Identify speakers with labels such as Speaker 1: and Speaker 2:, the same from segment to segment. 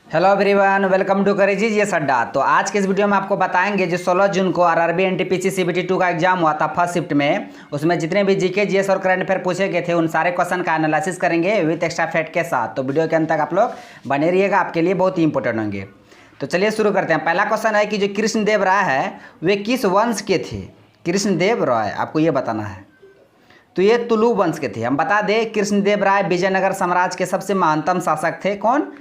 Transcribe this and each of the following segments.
Speaker 1: Hello everyone, welcome to करेजी ये अड्डा। तो आज के इस वीडियो में आपको बताएंगे जो 16 जून को आरआरबी एनटीपीसी सीबीटी 2 का एग्जाम हुआ था फर्स्ट शिफ्ट में, उसमें जितने भी जीके जीएस और करंट अफेयर पूछे गए थे उन सारे क्वेश्चन का एनालिसिस करेंगे विथ एक्स्ट्रा फैक्ट के साथ। तो वीडियो के अंत तक आप लोग बने रहिएगा, आपके लिए बहुत ही इंपॉर्टेंट होंगे। तो चलिए शुरू करते हैं। पहला क्वेश्चन है कि जो कृष्णदेव राय है वे किस वंश के थे। कृष्णदेव राय आपको ये बताना है। तो ये तुलु वंश के थे। हम बता दें कृष्णदेव राय विजयनगर साम्राज्य के सबसे महानतम शासक थे। कौन?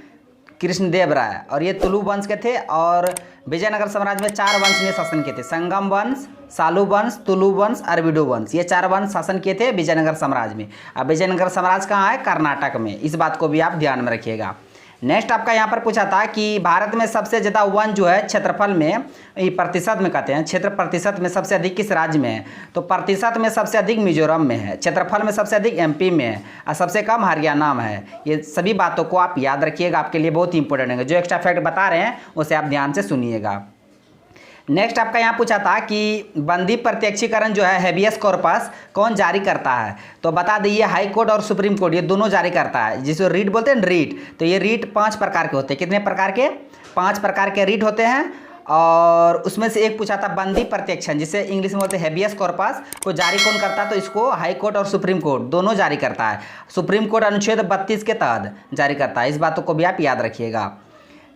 Speaker 1: कृष्णदेव राय। और ये तुलु वंश के थे और विजयनगर साम्राज्य में 4 वंश ने शासन किए थे। संगम वंश, सालु वंश, तुलु वंश, अरविडो वंश, ये 4 वंश शासन किए थे विजयनगर साम्राज्य में। अब विजयनगर साम्राज्य कहाँ है? कर्नाटक में। इस बात को भी आप ध्यान में रखिएगा। नेक्स्ट आपका यहाँ पर पूछा था कि भारत में सबसे ज़्यादा वन जो है क्षेत्रफल में, प्रतिशत में कहते हैं, क्षेत्र प्रतिशत में सबसे अधिक किस राज्य में है? तो प्रतिशत में सबसे अधिक मिजोरम में है, क्षेत्रफल में सबसे अधिक एमपी में है और सबसे कम हरियाणा में है। ये सभी बातों को आप याद रखिएगा, आपके लिए बहुत ही इंपॉर्टेंट है। जो एक्स्ट्रा फैक्ट बता रहे हैं उसे आप ध्यान से सुनिएगा। नेक्स्ट आपका यहाँ पूछा था कि बंदी प्रत्यक्षीकरण जो है हेबियस कॉर्पस कौन जारी करता है? तो बता दीजिए हाई कोर्ट और सुप्रीम कोर्ट ये दोनों जारी करता है, जिसे रीट बोलते हैं। रीट, तो ये रीट 5 प्रकार के होते हैं। कितने प्रकार के? 5 प्रकार के रीट होते हैं। और उसमें से एक पूछा था बंदी प्रत्यक्षण, जिसे इंग्लिश में बोलते हैं हेबियस कॉर्पस, को जारी कौन करता है? तो इसको हाई कोर्ट और सुप्रीम कोर्ट दोनों जारी करता है। सुप्रीम कोर्ट अनुच्छेद 32 के तहत जारी करता है। इस बातों को भी आप याद रखिएगा।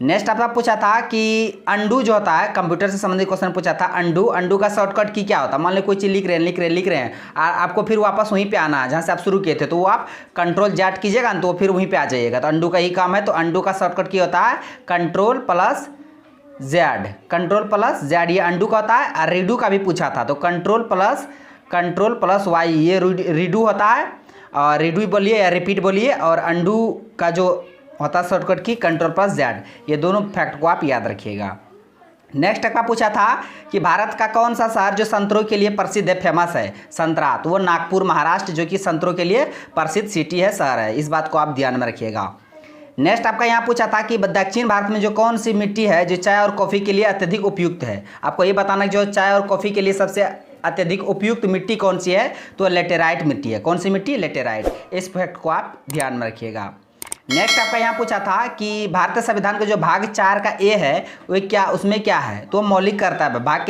Speaker 1: नेक्स्ट आपका पूछा था कि अंडू जो होता है, कंप्यूटर से संबंधित क्वेश्चन पूछा था। अंडू का शॉर्टकट की क्या होता है? मान लो कोई चीज़ लिख रहे हैं आपको फिर वापस वहीं पे आना है जहाँ से आप शुरू किए थे, तो वो आप कंट्रोल जेड कीजिएगा तो फिर वहीं पे आ जाइएगा। तो अंडू का ही काम है। तो अंडू का शॉर्टकट की होता है control plus Z. Control plus Z ये अंडू का होता है। और रीडू का भी पूछा था, तो कंट्रोल प्लस वाई ये रीडू होता है। और रीडू बोलिए या रिपीट बोलिए। और अंडू का जो होता है शॉर्टकट की कंट्रोल प्लस जेड। ये दोनों फैक्ट को आप याद रखिएगा। नेक्स्ट का पूछा था कि भारत का कौन सा शहर जो संतरों के लिए प्रसिद्ध है, फेमस है संतरा? तो वो नागपुर महाराष्ट्र, जो कि संतरों के लिए प्रसिद्ध सिटी है, शहर है। इस बात को आप ध्यान में रखिएगा। नेक्स्ट आपका यहाँ पूछा था कि दक्षिण भारत में जो कौन सी मिट्टी है जो चाय और कॉफ़ी के लिए अत्यधिक उपयुक्त है? आपको ये बताना कि जो चाय और कॉफ़ी के लिए सबसे अत्यधिक उपयुक्त मिट्टी कौन सी है? तो लेटेराइट मिट्टी है। कौन सी मिट्टी? लेटेराइट। इस फैक्ट को आप ध्यान में रखिएगा। नेक्स्ट आपका यहाँ पूछा था कि भारतीय संविधान का जो भाग 4 का ए है वो क्या, उसमें क्या है? तो मौलिक कर्तव्य। भाग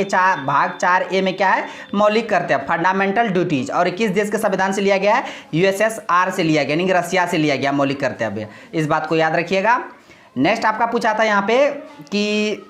Speaker 1: 4 ए में क्या है? मौलिक कर्तव्य, फंडामेंटल ड्यूटीज। और किस देश के संविधान से लिया गया है? यूएसएसआर से लिया गया, यानी कि रसिया से लिया गया मौलिक कर्तव्य। इस बात को याद रखिएगा। नेक्स्ट आपका पूछा था यहाँ पे कि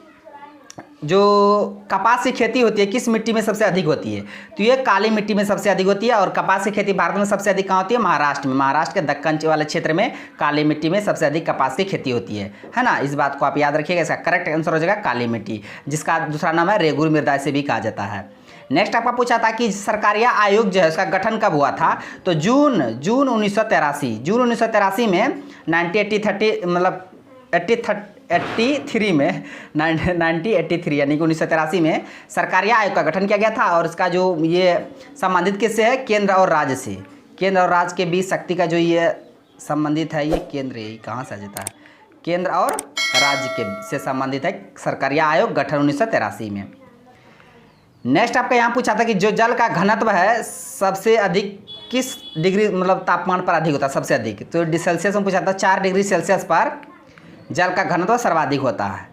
Speaker 1: जो कपास की खेती होती है किस मिट्टी में सबसे अधिक होती है? तो ये काली मिट्टी में सबसे अधिक होती है। और कपास की खेती भारत में सबसे अधिक कहाँ होती है? महाराष्ट्र में। महाराष्ट्र के दक्कन वाले क्षेत्र में काली मिट्टी में सबसे अधिक कपास की खेती होती है ना। इस बात को आप याद रखिएगा। इसका करेक्ट आंसर हो जाएगा काली मिट्टी, जिसका दूसरा नाम है रेगुर मृदा से भी कहा जाता है। नेक्स्ट आपका पूछा था कि सरकारिया आयोग जो है उसका गठन कब हुआ था? तो जून 1983 में 1983 में 1983 यानी कि 1983 में सरकारिया आयोग का गठन किया गया था। और इसका जो ये संबंधित किससे है? केंद्र और राज्य से। केंद्र और राज्य के बीच शक्ति का जो ये संबंधित है, ये केंद्र है, कहाँ से आ जाता है? केंद्र और राज्य के से संबंधित है सरकारिया आयोग, गठन 1983 में। नेक्स्ट आपका यहाँ पूछा था कि जो जल का घनत्व है सबसे अधिक किस डिग्री तापमान पर अधिक होता है? सबसे अधिक तो सेल्सियस में पूछा था। 4 डिग्री सेल्सियस पर जल का घनत्व सर्वाधिक होता है।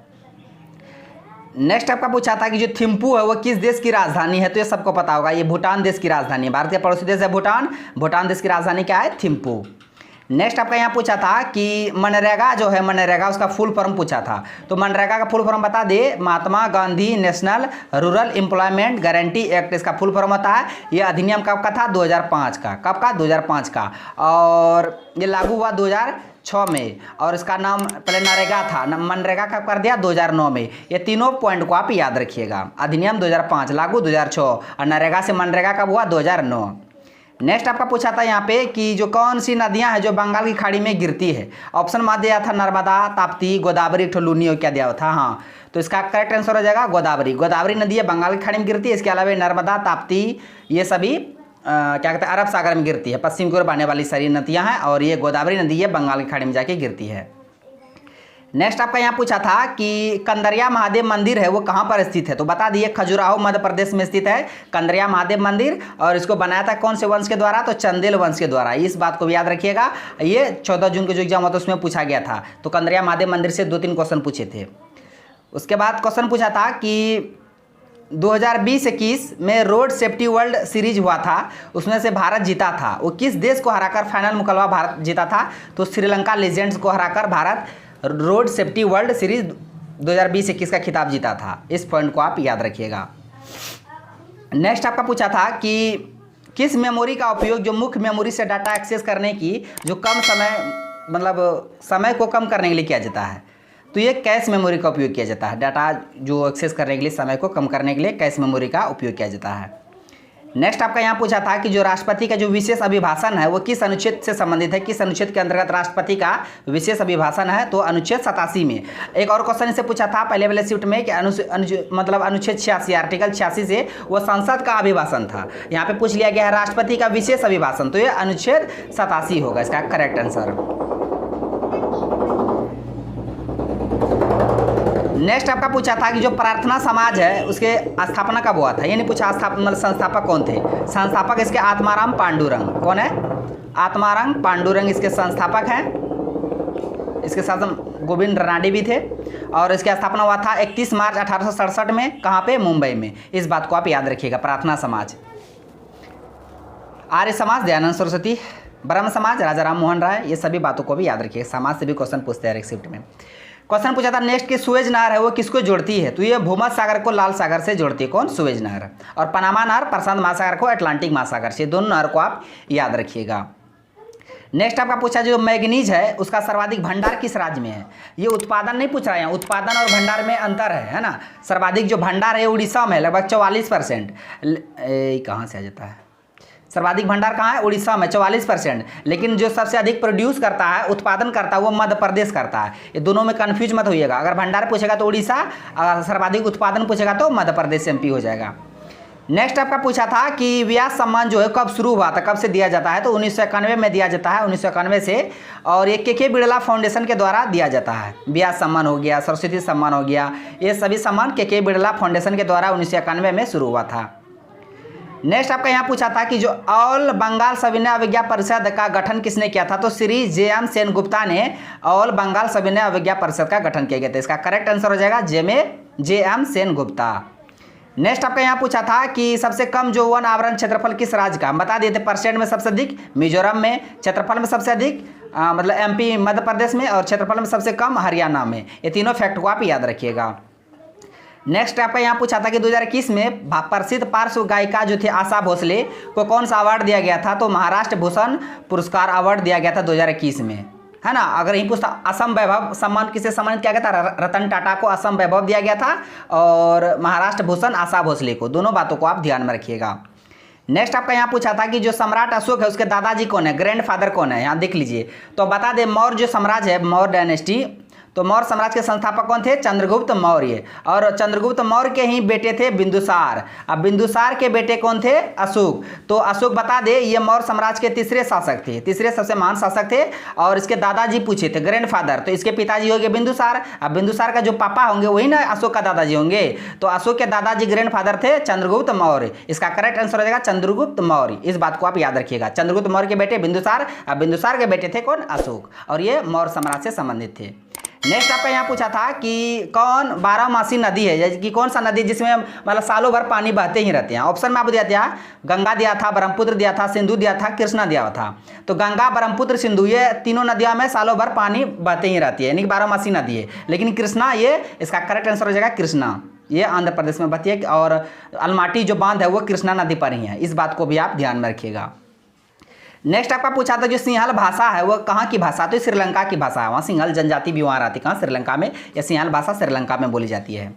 Speaker 1: नेक्स्ट आपका पूछा था कि जो थिम्पू है वो किस देश की राजधानी है? तो ये सबको पता होगा, ये भूटान देश की राजधानी है। भारत के पड़ोसी देश है भूटान। भूटान देश की राजधानी क्या है? थिम्पू। नेक्स्ट आपका यहाँ पूछा था कि मनरेगा जो है, मनरेगा उसका फुल फॉर्म पूछा था। तो मनरेगा का फुल फॉर्म बता दे। Mahatma Gandhi national rural employment guarantee act इसका फुल फॉर्म होता है। ये अधिनियम कब का था? 2005 का। कब का? 2005 का। और ये लागू हुआ 2006 में। और इसका नाम पहले नरेगा था, मनरेगा कब कर दिया? 2009 में। ये तीनों पॉइंट को आप याद रखिएगा। अधिनियम 2005, लागू 2006 और नरेगा से मनरेगा कब हुआ? 2009। नेक्स्ट आपका पूछा था यहाँ पे कि जो कौन सी नदियाँ हैं जो बंगाल की खाड़ी में गिरती है? ऑप्शन में दिया था नर्मदा, ताप्ती, गोदावरी, ठुलुनी और क्या दिया था? हाँ, तो इसका करेक्ट आंसर हो जाएगा गोदावरी। गोदावरी नदी है बंगाल की खाड़ी में गिरती है। इसके अलावा नर्मदा, ताप्ती ये सभी क्या कहते हैं अरब सागर में गिरती है। पश्चिम की ओर बहने वाली सारी नदियाँ हैं और ये गोदावरी नदी है बंगाल की खाड़ी में जाके गिरती है। नेक्स्ट आपका यहाँ पूछा था कि कंदरिया महादेव मंदिर है वो कहाँ पर स्थित है, तो बता दिए खजुराहो मध्य प्रदेश में स्थित है कंदरिया महादेव मंदिर। और इसको बनाया था कौन से वंश के द्वारा, तो चंदेल वंश के द्वारा। इस बात को भी याद रखिएगा, ये 14 जून को जो एग्जाम हुआ था उसमें पूछा गया था। तो कंदरिया महादेव मंदिर से 2-3 क्वेश्चन पूछे थे। उसके बाद क्वेश्चन पूछा था कि 2020-21 में रोड सेफ्टी वर्ल्ड सीरीज हुआ था, उसमें से भारत जीता था, वो किस देश को हराकर फाइनल मुकाबला भारत जीता था, तो श्रीलंका लीजेंड्स को हराकर Bharat road safety world series 2020-21 का खिताब जीता था। इस पॉइंट को आप याद रखिएगा। नेक्स्ट आपका पूछा था कि किस मेमोरी का उपयोग जो मुख्य मेमोरी से डाटा एक्सेस करने की जो कम समय मतलब समय को कम करने के लिए किया जाता है, तो ये कैश मेमोरी का उपयोग किया जाता है। डाटा जो एक्सेस करने के लिए समय को कम करने के लिए कैश मेमोरी का उपयोग किया जाता है। नेक्स्ट आपका यहाँ पूछा था कि जो राष्ट्रपति का जो विशेष अभिभाषण है वो किस अनुच्छेद से संबंधित है, किस अनुच्छेद के अंतर्गत राष्ट्रपति का विशेष अभिभाषण है, तो अनुच्छेद 87 में। एक और क्वेश्चन इसे पूछा था पहले वाले शिफ्ट में कि अनुच्छेद 86 आर्टिकल 86 से वो संसद का अभिभाषण था। यहाँ पे पूछ लिया गया है राष्ट्रपति का विशेष अभिभाषण, तो ये अनुच्छेद 87 होगा इसका करेक्ट आंसर। नेक्स्ट आपका पूछा था कि जो प्रार्थना समाज है उसके स्थापना कब हुआ था, ये नहीं पूछा मतलब संस्थापक कौन थे। संस्थापक इसके आत्माराम पांडुरंग, कौन है, आत्माराम पांडुरंग इसके संस्थापक हैं। इसके साथ गोविंद रानाडे भी थे। और इसकी स्थापना हुआ था 31 मार्च 1867 में, कहाँ पे, मुंबई में। इस बात को आप याद रखिएगा। प्रार्थना समाज, आर्य समाज दयानंद सरस्वती, ब्रह्म समाज राजा राम मोहन राय, ये सभी बातों को भी याद रखिएगा। समाज से भी क्वेश्चन पूछते हैं एक शिफ्ट में। क्वेश्चन पूछा था नेक्स्ट की सुएज नहर है वो किसको जोड़ती है, तो ये भूमध्य सागर को लाल सागर से जोड़ती है, कौन, सुएज नहर। और पनामा नहर प्रशांत महासागर को अटलांटिक महासागर से, दोनों नहर को आप याद रखिएगा। नेक्स्ट आपका पूछा जो मैग्नीज है उसका सर्वाधिक भंडार किस राज्य में है, ये उत्पादन नहीं पूछ रहा है, उत्पादन और भंडार में अंतर है ना। सर्वाधिक जो भंडार है उड़ीसा में लगभग 44%। कहाँ से आ जाता है, सर्वाधिक भंडार कहाँ है, उड़ीसा में 44%। लेकिन जो सबसे अधिक प्रोड्यूस करता है, उत्पादन करता है, वो मध्य प्रदेश करता है। ये दोनों में कन्फ्यूज मत होइएगा। अगर भंडार पूछेगा तो उड़ीसा, अगर सर्वाधिक उत्पादन पूछेगा तो मध्य प्रदेश एमपी हो जाएगा। नेक्स्ट आपका पूछा था कि व्यास सम्मान जो है कब शुरू हुआ था, कब से दिया जाता है, तो 1991 में दिया जाता है, 1991 से। और ये के बिड़ला फाउंडेशन के द्वारा दिया जाता है। व्यास सम्मान हो गया, सरस्वती सम्मान हो गया, ये सभी सम्मान के बिड़ला फाउंडेशन के द्वारा 1991 में शुरू हुआ था। नेक्स्ट आपका यहाँ पूछा था कि जो ऑल बंगाल सविनय अवज्ञा परिषद का गठन किसने किया था, तो श्री जे.एम. सेनगुप्ता ने ऑल बंगाल सविनय अवज्ञा परिषद का गठन किया गया था। इसका करेक्ट आंसर हो जाएगा जे.एम. सेनगुप्ता। नेक्स्ट आपका यहाँ पूछा था कि सबसे कम जो वन आवरण क्षेत्रफल किस राज्य का, हम बता दिए थे। परसेंट में सबसे अधिक मिजोरम में, क्षेत्रफल में सबसे अधिक मतलब एमपी मध्य प्रदेश में, और क्षेत्रफल में सबसे कम हरियाणा में। ये तीनों फैक्ट को आप याद रखिएगा। नेक्स्ट आपका यहाँ पूछा था कि 2021 में प्रसिद्ध पार्श्व गायिका जो थी आशा भोसले को कौन सा अवार्ड दिया गया था, तो महाराष्ट्र भूषण पुरस्कार अवार्ड दिया गया था 2021 में, है ना। अगर यही पूछता असम वैभव सम्मान किसे सम्मानित किया गया था, रतन टाटा को असम वैभव दिया गया था, और महाराष्ट्र भूषण आशा भोसले को। दोनों बातों को आप ध्यान में रखिएगा। नेक्स्ट आपका यहाँ पूछा था कि जो सम्राट अशोक है उसके दादाजी कौन है, ग्रैंड फादर कौन है, यहाँ देख लीजिए। तो बता दें मौर्य जो साम्राज्य है, मौर्य डायनेस्टी, तो मौर्य साम्राज्य के संस्थापक कौन थे, चंद्रगुप्त मौर्य। और चंद्रगुप्त मौर्य के ही बेटे थे बिंदुसार। अब बिंदुसार के बेटे कौन थे, अशोक। तो अशोक बता दे ये मौर्य साम्राज्य के तीसरे शासक थे, तीसरे सबसे महान शासक थे। और इसके दादाजी पूछे थे ग्रैंडफादर, तो इसके पिताजी होंगे बिंदुसार। अब बिंदुसार का जो पापा होंगे वही ना अशोक का दादाजी होंगे। तो अशोक के दादाजी ग्रैंडफादर थे चंद्रगुप्त मौर्य। इसका करेक्ट आंसर हो जाएगा चंद्रगुप्त मौर्य। इस बात को आप याद रखिएगा। चंद्रगुप्त मौर्य के बेटे बिंदुसार, अब बिंदुसार के बेटे थे कौन, अशोक। और ये मौर्य साम्राज्य से संबंधित थे। नेक्स्ट आपका यहाँ पूछा था कि कौन 12मासी नदी है, जैसे कि कौन सा नदी जिसमें मतलब सालों भर पानी बहते ही रहते हैं। ऑप्शन में आपको दिया था, गंगा दिया था, ब्रह्मपुत्र दिया था, सिंधु दिया था, कृष्णा दिया था। तो गंगा, ब्रह्मपुत्र, सिंधु ये तीनों नदियों में सालों भर पानी बहते ही रहती है, यानी कि 12मासी नदी है। लेकिन कृष्णा, ये इसका करेक्ट आंसर हो जाएगा कृष्णा। ये आंध्र प्रदेश में बहती है, और अलमाटी जो बांध है वो कृष्णा नदी पर ही है। इस बात को भी आप ध्यान में रखिएगा। नेक्स्ट आपका पूछा था जो सिंहल भाषा है वो कहाँ की भाषा, तो श्रीलंका की भाषा है। वहाँ सिंहल जनजाति भी वहाँ रहती है, कहाँ, श्रीलंका में। यह सिंहल भाषा श्रीलंका में बोली जाती है।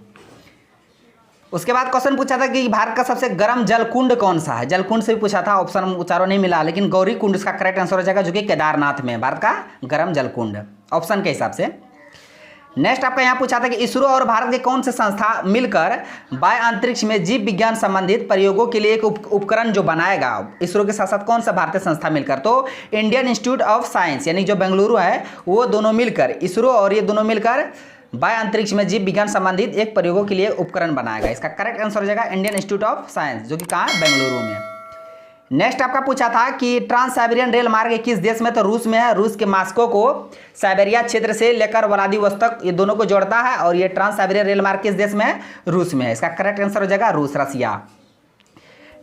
Speaker 1: उसके बाद क्वेश्चन पूछा था कि भारत का सबसे गर्म जलकुंड कौन सा है। जलकुंड से भी पूछा था, ऑप्शन उच्चारण नहीं मिला, लेकिन गौरी कुंड इसका करेक्ट आंसर हो जाएगा, जो कि केदारनाथ में भारत का गर्म जलकुंड, ऑप्शन के हिसाब से। नेक्स्ट आपका यहाँ पूछा था कि इसरो और भारत के कौन से संस्था मिलकर वायु अंतरिक्ष में जीव विज्ञान संबंधित प्रयोगों के लिए एक उपकरण जो बनाएगा। इसरो के साथ साथ कौन सा भारतीय संस्था मिलकर, तो इंडियन इंस्टीट्यूट ऑफ साइंस यानी जो बेंगलुरु है वो दोनों मिलकर, इसरो और ये दोनों मिलकर वायु अंतरिक्ष में जीव विज्ञान संबंधित एक प्रयोगों के लिए उपकरण बनाएगा। इसका करेक्ट आंसर हो जाएगा इंडियन इंस्टीट्यूट ऑफ साइंस, जो कि कहाँ है, बेंगलुरु में। नेक्स्ट आपका पूछा था कि ट्रांस साइबेरियन रेल मार्ग किस देश में, तो रूस में है। रूस के मास्को को साइबेरिया क्षेत्र से लेकर व्लादिवोस्तोक ये दोनों को जोड़ता है, और ये ट्रांस साइबेरियन रेल मार्ग किस देश में है, रूस में है। इसका करेक्ट आंसर हो जाएगा रूस, रसिया।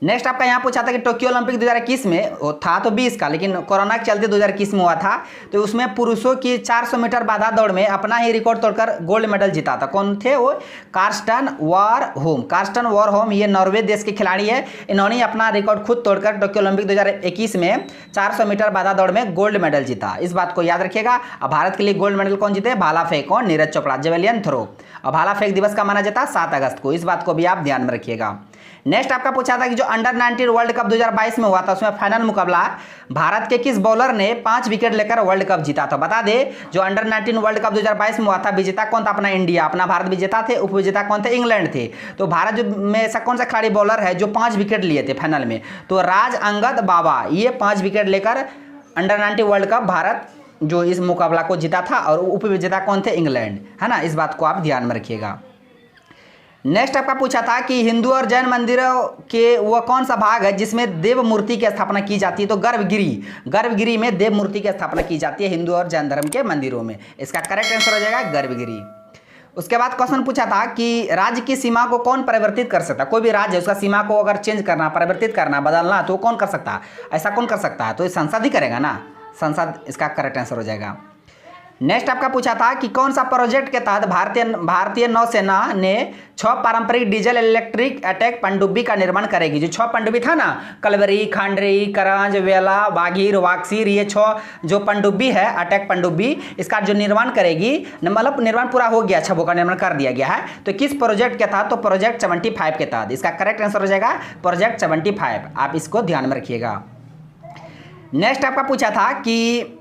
Speaker 1: नेक्स्ट आपका यहाँ पूछा था कि टोक्यो ओलंपिक 2021 में था तो 20 का, लेकिन कोरोना के चलते 2021 में हुआ था, तो उसमें पुरुषों की 400 मीटर बाधा दौड़ में अपना ही रिकॉर्ड तोड़कर गोल्ड मेडल जीता था। कौन थे वो, कार्स्टन वॉरहोम। कार्स्टन वॉरहोम ये नॉर्वे देश के खिलाड़ी है। इन्होंने अपना रिकॉर्ड खुद तोड़कर टोक्यो ओलंपिक 2021 में 400 मीटर बाधा दौड़ में गोल्ड मेडल जीता। इस बात को याद रखिएगा। अब भारत के लिए गोल्ड मेडल कौन जीते, भाला फेंक और नीरज चोपड़ा, जेवेलियन थ्रो। अब भाला फेंक दिवस का माना जाता है 7 अगस्त को, इस बात को भी आप ध्यान में रखिएगा। नेक्स्ट आपका पूछा था कि जो अंडर 19 वर्ल्ड कप 2022 में हुआ था, उसमें फाइनल मुकाबला भारत के किस बॉलर ने 5 विकेट लेकर वर्ल्ड कप जीता था। बता दे, जो अंडर 19 वर्ल्ड कप 2022 में हुआ था, विजेता कौन था, अपना इंडिया, अपना भारत विजेता थे। उप विजेता कौन थे, इंग्लैंड थे। तो भारत में ऐसा कौन सा खिलाड़ी बॉलर है जो 5 विकेट लिए थे फाइनल में, तो राज अंगद बाबा, ये 5 विकेट लेकर अंडर 19 वर्ल्ड कप भारत जो इस मुकाबला को जीता था, और उप विजेता कौन थे, इंग्लैंड, है ना। इस बात को आप ध्यान में रखिएगा। नेक्स्ट आपका पूछा था कि हिंदू और जैन मंदिरों के वह कौन सा भाग है जिसमें देव मूर्ति की स्थापना की जाती है, तो गर्भगिरी। गर्भगिरी में देव मूर्ति की स्थापना की जाती है हिंदू और जैन धर्म के मंदिरों में। इसका करेक्ट आंसर हो जाएगा गर्भगिरी। उसके बाद क्वेश्चन पूछा था कि राज्य की सीमा को कौन परिवर्तित कर सकता है। कोई भी राज्य है उसका सीमा को अगर चेंज करना, परिवर्तित करना, बदलना, तो कौन कर सकता है, ऐसा कौन कर सकता है, तो संसद ही करेगा ना, संसद इसका करेक्ट आंसर हो जाएगा। नेक्स्ट आपका पूछा था कि कौन सा प्रोजेक्ट के तहत भारतीय नौसेना ने 6 पारंपरिक डीजल इलेक्ट्रिक अटैक पनडुब्बी का निर्माण करेगी। जो 6 पनडुब्बी था ना, कलवरी, खांडरी, करंज, वेला, बाघीर, वाक्सीर, ये 6 जो पनडुब्बी है, अटैक पनडुब्बी, इसका जो निर्माण करेगी, मतलब निर्माण पूरा हो गया, 6 का निर्माण कर दिया गया है। तो किस प्रोजेक्ट के तहत, तो प्रोजेक्ट 75 के तहत। इसका करेक्ट आंसर हो जाएगा प्रोजेक्ट 75। आप इसको ध्यान में रखिएगा। नेक्स्ट आपका पूछा था कि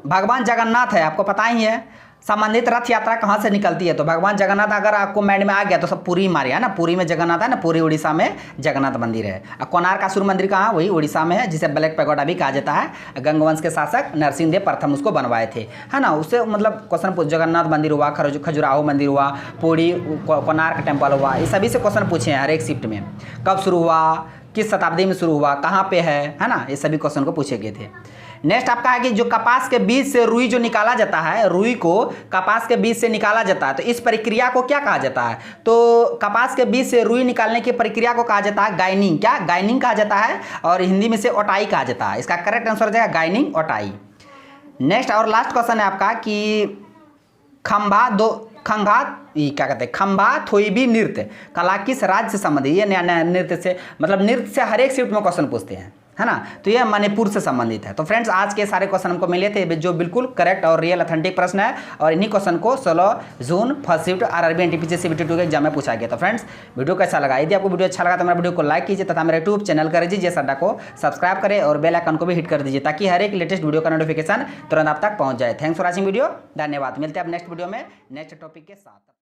Speaker 1: भगवान जगन्नाथ है, आपको पता ही है, संबंधित रथ यात्रा कहाँ से निकलती है, तो भगवान जगन्नाथ अगर आपको माइंड में आ गया तो सब पुरी मारे है ना, पुरी में जगन्नाथ है ना, पुरी उड़ीसा में जगन्नाथ मंदिर है। कोणार्क सूर्य मंदिर कहाँ, वही उड़ीसा में है, जिसे ब्लैक पैगोडा भी कहा जाता है। गंगवंश के शासक नरसिंह देव प्रथम उसको बनवाए थे, है ना। उससे मतलब क्वेश्चन जगन्नाथ मंदिर हुआ, खजुराहो मंदिर हुआ, पुरी, कोणार्क टेम्पल हुआ, ये सभी से क्वेश्चन पूछे हैं हर एक शिफ्ट में। कब शुरू हुआ, किस शताब्दी में शुरू हुआ, कहाँ पे है ना, ये सभी क्वेश्चन को पूछे गए थे। नेक्स्ट आपका है कि जो कपास के बीज से रुई जो निकाला जाता है, रुई को कपास के बीज से निकाला जाता है, तो इस प्रक्रिया को क्या कहा जाता है, तो कपास के बीज से रुई निकालने की प्रक्रिया को कहा जाता है गाइनिंग। क्या, गाइनिंग कहा जाता है, और हिंदी में से ओटाई कहा जाता है। इसका करेक्ट आंसर हो जाएगा गाइनिंग, ओटाई। नेक्स्ट और लास्ट क्वेश्चन है आपका कि क्या कहते हैं, खंभा थोइबी नृत्य कला किस राज्य से संबंधित। ये नया नृत्य से, मतलब नृत्य से हर एक शिफ्ट में क्वेश्चन पूछते हैं, है ना, तो ये मणिपुर से संबंधित है। तो फ्रेंड्स आज के सारे क्वेश्चन हमको मिले थे जो बिल्कुल करेक्ट और रियल ऑथेंटिक प्रश्न है, और इन्हीं क्वेश्चन को 16 June first shift RRB NTPC CBT 2 के एग्जाम में पूछा गया। तो फ्रेंड्स वीडियो कैसा लगा, यदि आपको वीडियो अच्छा लगा तो मेरे वीडियो को लाइक कीजिए तथा मेरे यूट्यूब चैनल कर दीजिए अड्डा को सब्सक्राइब करें और बेल आइकन को भी हिट कर दीजिए, ताकि हर एक लेटेस्ट वीडियो का नोटिफिकेशन तुरंत आप तक पहुंच जाए। थैंक्स फॉर वॉचिंग वीडियो, धन्यवाद। मिलते हैं अब नेक्स्ट वीडियो में नेक्स्ट टॉपिक के साथ।